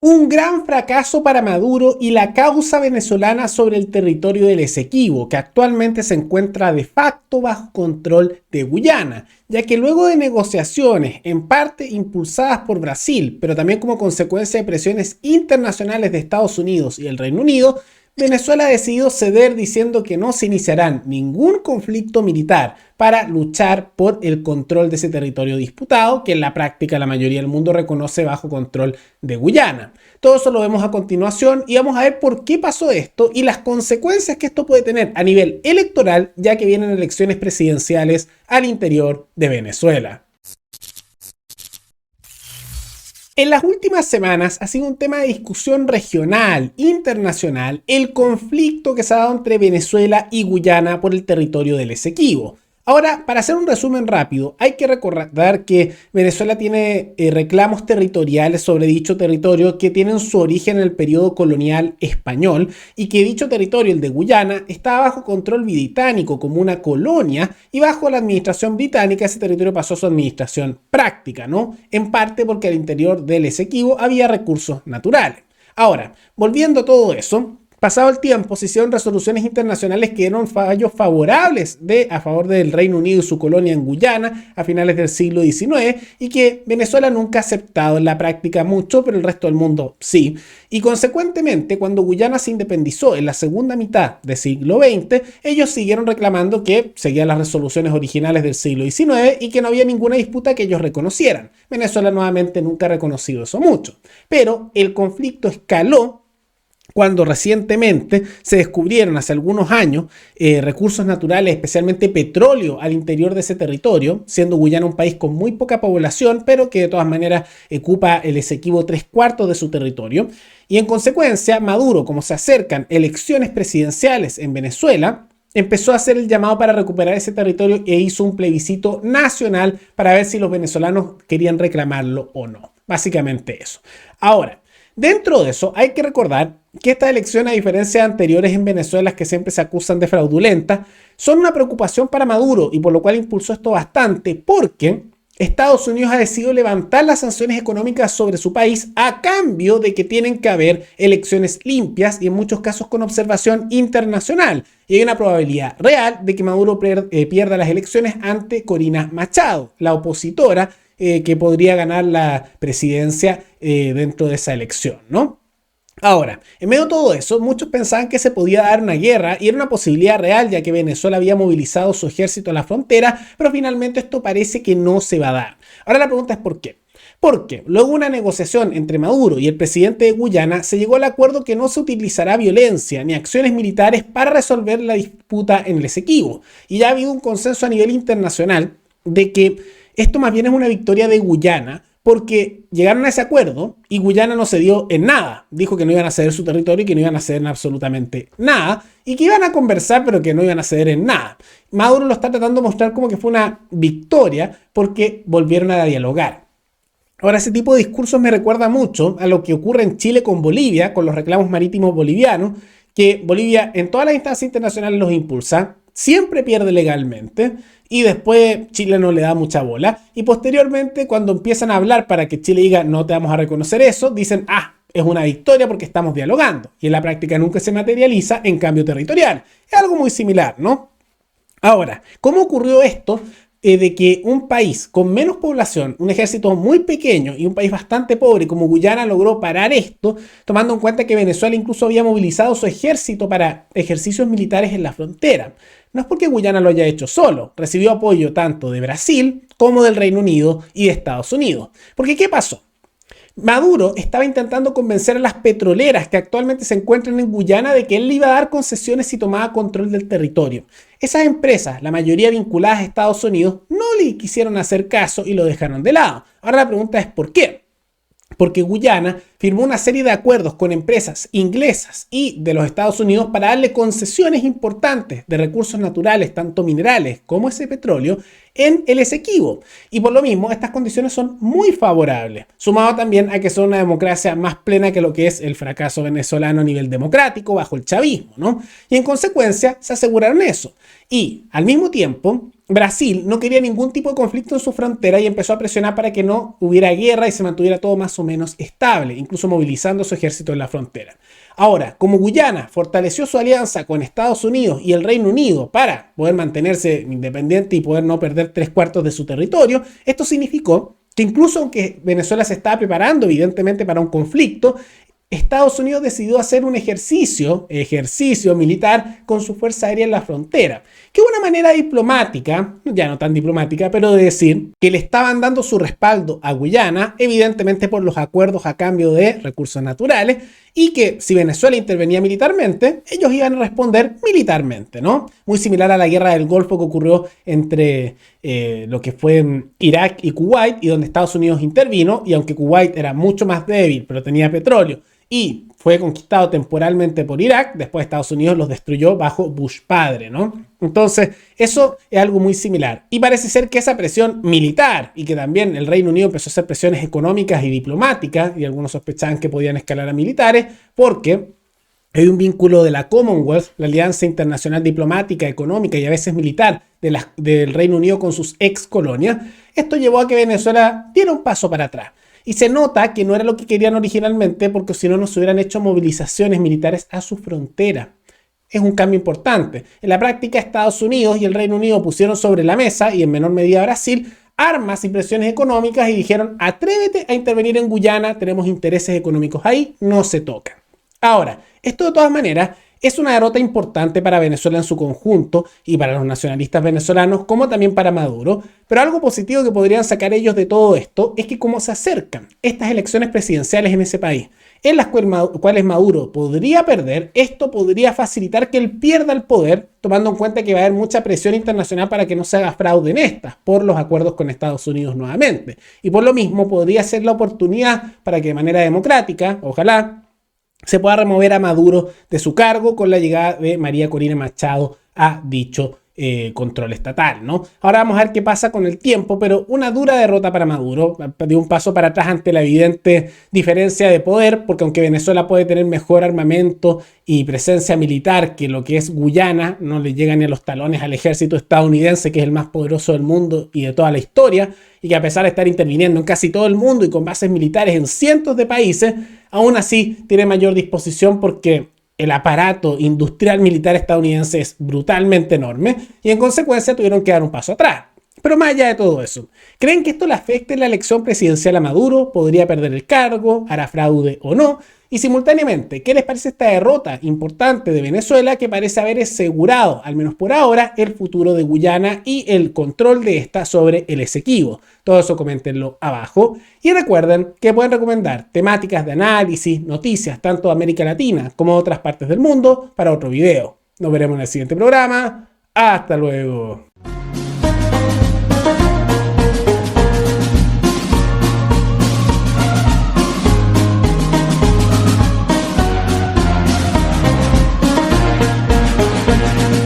Un gran fracaso para Maduro y la causa venezolana sobre el territorio del Esequibo, que actualmente se encuentra de facto bajo control de Guyana, ya que luego de negociaciones, en parte impulsadas por Brasil, pero también como consecuencia de presiones internacionales de Estados Unidos y el Reino Unido, Venezuela ha decidido ceder diciendo que no se iniciarán ningún conflicto militar para luchar por el control de ese territorio disputado, que en la práctica la mayoría del mundo reconoce bajo control de Guyana. Todo eso lo vemos a continuación y vamos a ver por qué pasó esto y las consecuencias que esto puede tener a nivel electoral, ya que vienen elecciones presidenciales al interior de Venezuela. En las últimas semanas ha sido un tema de discusión regional, internacional, el conflicto que se ha dado entre Venezuela y Guyana por el territorio del Esequibo. Ahora, para hacer un resumen rápido, hay que recordar que Venezuela tiene reclamos territoriales sobre dicho territorio que tienen su origen en el periodo colonial español y que dicho territorio, el de Guyana, está bajo control británico como una colonia y bajo la administración británica ese territorio pasó a su administración práctica, ¿no? En parte porque al interior del Esequibo había recursos naturales. Ahora, volviendo a todo eso, pasado el tiempo, se hicieron resoluciones internacionales que dieron fallos favorables a favor del Reino Unido y su colonia en Guyana a finales del siglo XIX y que Venezuela nunca ha aceptado en la práctica mucho, pero el resto del mundo sí. Y consecuentemente, cuando Guyana se independizó en la segunda mitad del siglo XX, ellos siguieron reclamando que seguían las resoluciones originales del siglo XIX y que no había ninguna disputa que ellos reconocieran. Venezuela nuevamente nunca ha reconocido eso mucho. Pero el conflicto escaló cuando recientemente se descubrieron hace algunos años recursos naturales, especialmente petróleo al interior de ese territorio, siendo Guyana un país con muy poca población, pero que de todas maneras ocupa el Esequibo 3/4 de su territorio. Y en consecuencia, Maduro, como se acercan elecciones presidenciales en Venezuela, empezó a hacer el llamado para recuperar ese territorio e hizo un plebiscito nacional para ver si los venezolanos querían reclamarlo o no. Básicamente eso. Ahora, dentro de eso, hay que recordar que estas elecciones, a diferencia de anteriores en Venezuela que siempre se acusan de fraudulentas, son una preocupación para Maduro y por lo cual impulsó esto bastante porque Estados Unidos ha decidido levantar las sanciones económicas sobre su país a cambio de que tienen que haber elecciones limpias y en muchos casos con observación internacional. Y hay una probabilidad real de que Maduro pierda las elecciones ante Corina Machado, la opositora que podría ganar la presidencia dentro de esa elección, ¿no? Ahora, en medio de todo eso, muchos pensaban que se podía dar una guerra y era una posibilidad real ya que Venezuela había movilizado su ejército a la frontera, pero finalmente esto parece que no se va a dar. Ahora la pregunta es ¿por qué? Porque luego de una negociación entre Maduro y el presidente de Guyana se llegó al acuerdo que no se utilizará violencia ni acciones militares para resolver la disputa en el Esequibo. Y ya ha habido un consenso a nivel internacional de que esto más bien es una victoria de Guyana porque llegaron a ese acuerdo y Guyana no cedió en nada. Dijo que no iban a ceder su territorio y que no iban a ceder en absolutamente nada y que iban a conversar pero que no iban a ceder en nada. Maduro lo está tratando de mostrar como que fue una victoria porque volvieron a dialogar. Ahora, ese tipo de discursos me recuerda mucho a lo que ocurre en Chile con Bolivia, con los reclamos marítimos bolivianos, que Bolivia en todas las instancias internacionales los impulsa, siempre pierde legalmente y después Chile no le da mucha bola. Y posteriormente, cuando empiezan a hablar para que Chile diga no te vamos a reconocer eso, dicen es una victoria porque estamos dialogando. Y en la práctica nunca se materializa en cambio territorial. Es algo muy similar, ¿no? Ahora, ¿cómo ocurrió esto? De que un país con menos población, un ejército muy pequeño y un país bastante pobre como Guyana logró parar esto, tomando en cuenta que Venezuela incluso había movilizado su ejército para ejercicios militares en la frontera. No es porque Guyana lo haya hecho solo, recibió apoyo tanto de Brasil como del Reino Unido y de Estados Unidos. Porque ¿qué pasó? Maduro estaba intentando convencer a las petroleras que actualmente se encuentran en Guyana de que él le iba a dar concesiones si tomaba control del territorio. Esas empresas, la mayoría vinculadas a Estados Unidos, no le quisieron hacer caso y lo dejaron de lado. Ahora la pregunta es ¿por qué? Porque Guyana firmó una serie de acuerdos con empresas inglesas y de los Estados Unidos para darle concesiones importantes de recursos naturales, tanto minerales como ese petróleo, en el Esequibo. Y por lo mismo, estas condiciones son muy favorables, sumado también a que son una democracia más plena que lo que es el fracaso venezolano a nivel democrático bajo el chavismo, ¿no? Y en consecuencia, se aseguraron eso. Y al mismo tiempo, Brasil no quería ningún tipo de conflicto en su frontera y empezó a presionar para que no hubiera guerra y se mantuviera todo más o menos estable, incluso movilizando su ejército en la frontera. Ahora, como Guyana fortaleció su alianza con Estados Unidos y el Reino Unido para poder mantenerse independiente y poder no perder 3/4 de su territorio, esto significó que incluso aunque Venezuela se estaba preparando evidentemente para un conflicto, Estados Unidos decidió hacer un ejercicio militar con su fuerza aérea en la frontera, que es una manera diplomática, ya no tan diplomática, pero de decir que le estaban dando su respaldo a Guyana, evidentemente por los acuerdos a cambio de recursos naturales, y que si Venezuela intervenía militarmente, ellos iban a responder militarmente, ¿no? Muy similar a la guerra del Golfo que ocurrió entre lo que fue Irak y Kuwait, y donde Estados Unidos intervino, y aunque Kuwait era mucho más débil, pero tenía petróleo, y fue conquistado temporalmente por Irak, después Estados Unidos los destruyó bajo Bush padre, ¿no? Entonces, eso es algo muy similar. Y parece ser que esa presión militar, y que también el Reino Unido empezó a hacer presiones económicas y diplomáticas, y algunos sospechaban que podían escalar a militares, porque hay un vínculo de la Commonwealth, la alianza internacional diplomática, económica y a veces militar del Reino Unido con sus ex colonias. Esto llevó a que Venezuela diera un paso para atrás. Y se nota que no era lo que querían originalmente, porque si no, no se hubieran hecho movilizaciones militares a su frontera. Es un cambio importante. En la práctica, Estados Unidos y el Reino Unido pusieron sobre la mesa, y en menor medida Brasil, armas y presiones económicas y dijeron: atrévete a intervenir en Guyana, tenemos intereses económicos ahí, no se tocan. Ahora, esto de todas maneras es una derrota importante para Venezuela en su conjunto y para los nacionalistas venezolanos, como también para Maduro, pero algo positivo que podrían sacar ellos de todo esto es que como se acercan estas elecciones presidenciales en ese país, en las cuales Maduro podría perder, esto podría facilitar que él pierda el poder, tomando en cuenta que va a haber mucha presión internacional para que no se haga fraude en estas, por los acuerdos con Estados Unidos nuevamente. Y por lo mismo podría ser la oportunidad para que de manera democrática, ojalá, se pueda remover a Maduro de su cargo con la llegada de María Corina Machado a dicho control estatal, ¿no? Ahora vamos a ver qué pasa con el tiempo, pero una dura derrota para Maduro, dio un paso para atrás ante la evidente diferencia de poder, porque aunque Venezuela puede tener mejor armamento y presencia militar que lo que es Guyana, no le llega ni a los talones al ejército estadounidense, que es el más poderoso del mundo y de toda la historia, y que a pesar de estar interviniendo en casi todo el mundo y con bases militares en cientos de países, aún así tiene mayor disposición porque el aparato industrial militar estadounidense es brutalmente enorme y en consecuencia tuvieron que dar un paso atrás. Pero más allá de todo eso, ¿creen que esto le afecte en la elección presidencial a Maduro? ¿Podría perder el cargo? ¿Hará fraude o no? Y simultáneamente, ¿qué les parece esta derrota importante de Venezuela que parece haber asegurado, al menos por ahora, el futuro de Guyana y el control de esta sobre el Esequibo? Todo eso coméntenlo abajo. Y recuerden que pueden recomendar temáticas de análisis, noticias, tanto de América Latina como de otras partes del mundo, para otro video. Nos veremos en el siguiente programa. ¡Hasta luego!